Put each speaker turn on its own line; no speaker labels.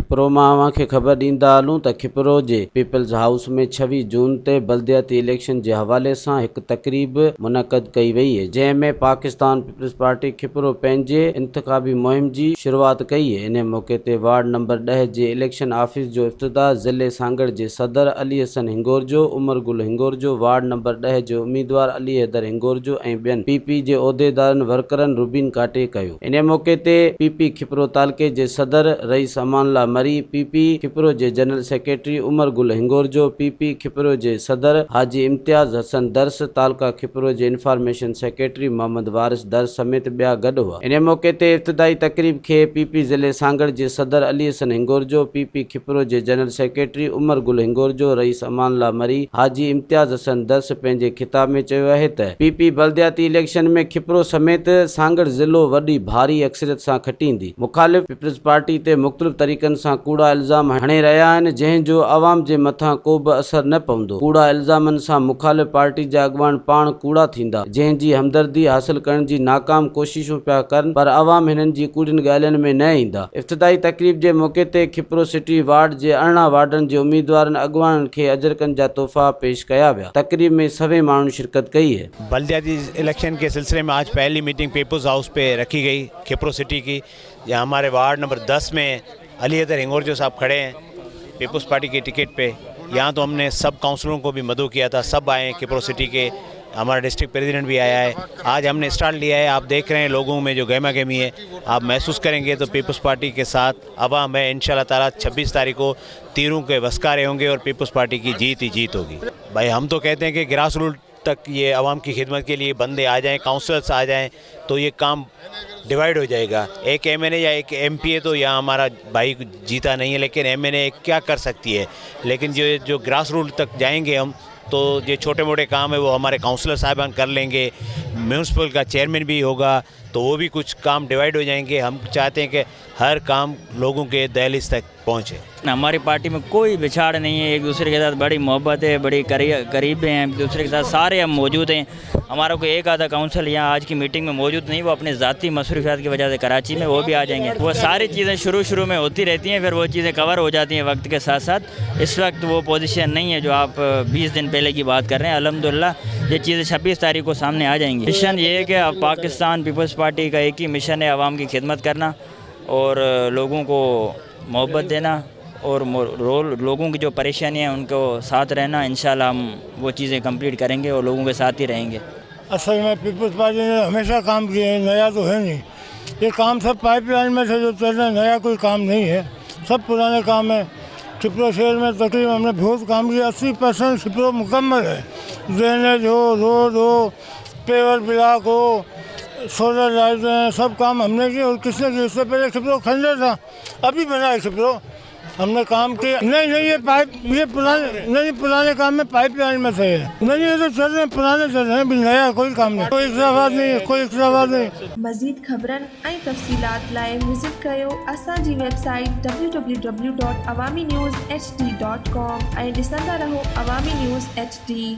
खिपरो मां खे ख़बर ॾींदा हलूं त खिपरो जे पीपल्स हाउस में 26 जून ते बल्दियाती इलेक्शन जे हवाले सां हिकु तकरीब मुनक़द कई वई है, जंहिंमें पाकिस्तान पीपल्स पार्टी खिपरो पंहिंजे इंतख़ाबी मुहिम जी शुरूआत कई है। इन मौके ते वार्ड नंबर 10 जे इलेक्शन ऑफिस जो इफ्तिताह ज़िले सांगड़ जे सदर अली हसन हिंगोरजो, उमर गुल हिंगोरजो, वार्ड नंबर 10 जो उम्मीदवार अली हैदर हिंगोरजो ऐं ॿियनि पीपी जे उहिदेदारनि वर्करनि रुबीन काटे कयो। इन मौके ते पीपी खिपरो तालके जे सदर रईस अमानल्ला मरी, पीपी खिपरो जे general secretary Umar Gul हिंगोरजो, PP खिपरो जे सदर हाजी इम्तियाज हसन दर्स, तालका खिपरो जे इंफॉर्मेशन सेक्रेटरी मोहम्मद वारिस दर्स समेत ॿिया गॾु हुआ। इन मौके ते इब्तिदाई तकरीब खे पीपी ज़िले सांगड़ जे सदर अली हसन हिंगोरजो, पीपी खिपरो जे general secretary Umar Gul हिंगोरजो, rice अमानल्ला मरी, हाजी इम्तियाज हसन दर्स पंहिंजे खिताब में चयो आहे त पीपी बल्दियाती इलेक्शन में खिपरो समेत सांगड़ ज़िलो वॾी भारी अक्सरियत सां खटींदी। मुखालिफ़ पीपल्स पार्टी ते मुख़्तलिफ़ तरीक़नि सां कूड़ा इल्ज़ाम हणे रहिया आहिनि, जंहिंजो अवाम जे मथां को बि असर न पवंदो। कूड़ा इल्ज़ामनि सां मुखालिफ़ पार्टी जा अॻवान पाण कूड़ा थींदा, जंहिंजी हमदर्दी हासिल करण जी नाकाम कोशिशूं पिया कनि, पर अवाम हिननि जी कूड़ियुनि ॻाल्हियुनि में न ईंदा। इफ्तिदाई तकरीब जे मौके ते खिपरो सिटी वार्ड जे 18 वार्डनि जे उम्मीदवारनि अॻवाननि खे अजरकनि जा तोहफ़ा पेश कया विया। तकरीब में सभई माण्हुनि शिरकत कई है।
बल्दियाती इलेक्शन के सिलसिले में आज पहली मीटिंग पीपल्स हाउस पे रखी गई खिपरो सिटी की, जहाँ हमारे वार्ड नंबर 10 में अली हैदर हिंगोरजो साहब खड़े हैं पीपल्स पार्टी की टिकट पे। यहाँ तो हमने सब काउंसलरों को भी मदऊ किया था, सब आए हैं खिपरो सिटी के, हमारा डिस्ट्रिक्ट प्रेसिडेंट भी आया है। आज हमने स्टार्ट लिया है, आप देख रहे हैं लोगों में जो गहमा गहमी है, आप महसूस करेंगे तो पीपल्स पार्टी के साथ अवाम है। इंशाल्लाह ताला 26 तारीख को तीरों के वस्कारे होंगे और पीपल्स पार्टी की जीत ही जीत होगी। भाई हम तो कहते हैं कि ग्रास रूट तक ये आवाम की खिदमत के लिए बंदे आ जाएं, काउंसलर्स आ जाएं, तो ये काम डिवाइड हो जाएगा। एक एमएनए या एक एमपीए तो यहाँ हमारा भाई जीता नहीं है, लेकिन एमएनए क्या कर सकती है। लेकिन जो ग्रास रूट तक जाएंगे हम, तो ये छोटे मोटे काम है वो हमारे काउंसलर साहिबान कर लेंगे। म्यूनसिपल का चेयरमैन भी होगा तो वो भी कुछ काम डिवाइड हो जाएंगे। हम चाहते हैं कि हर काम लोगों के दहलीज तक पहुँचे।
हमारी पार्टी में कोई बिछाड़ नहीं है, एक दूसरे के साथ बड़ी मोहब्बत है, बड़ी करीब हैं, एक दूसरे के साथ सारे हम मौजूद हैं। हमारा कोई एक आधा काउंसिल यहाँ आज की मीटिंग में मौजूद नहीं, वो अपने ज़ाती मसरूफियात की वजह से कराची में, वो भी आ जाएंगे। वो सारी चीज़ें शुरू में होती रहती हैं, फिर वो चीज़ें कवर हो जाती हैं वक्त के साथ साथ। इस वक्त वो पोजीशन नहीं है जो आप 20 दिन पहले की बात कर रहे हैं। अल्हम्दुलिल्लाह ये चीज़ें 26 तारीख को सामने आ जाएंगी। मिशन ये है कि पाकिस्तान पीपल्स पार्टी का एक ही मिशन है, आवाम की खिदमत करना और लोगों को मोहब्बत देना और लोगों की जो परेशानी है उनको साथ रहना। इंशाल्लाह हम वो चीज़ें कंप्लीट करेंगे और लोगों के साथ ही रहेंगे।
असल में पीपल्स पार्टी ने हमेशा काम किए हैं, नया तो है नहीं। ये काम सब पाइपलाइन में से जो चल रहा है, नया कोई काम नहीं है, सब पुराने काम है। खिपरो शहर में तकरीबन हमने बहुत काम किया, 80% खिपरो मुकम्मल है। ड्रेनेज हो, रोड हो, पेवर ब्लॉक हो, सोलर लाइट हैं, सब काम हमने किए। और किसने किया? इससे पहले खिपरो खंडर था, अभी बना है खिपरो, हमने काम किया। नहीं ये पुराने काम में पाइपलाइन में थे। नहीं ये तो चल रहे हैं, पुराने चल रहे हैं, भी नया कोई काम नहीं, कोई इख्तलाफात नहीं है, कोई इख्तलाफात नहीं।
मज़ीद ख़बरनि ऐं तफ़सीलात लाइ विज़िट कयो असांजी वेबसाइट www.awamiNewsHD.com ऐं ॾिसंदा रहो अवामी न्यूज़ HD।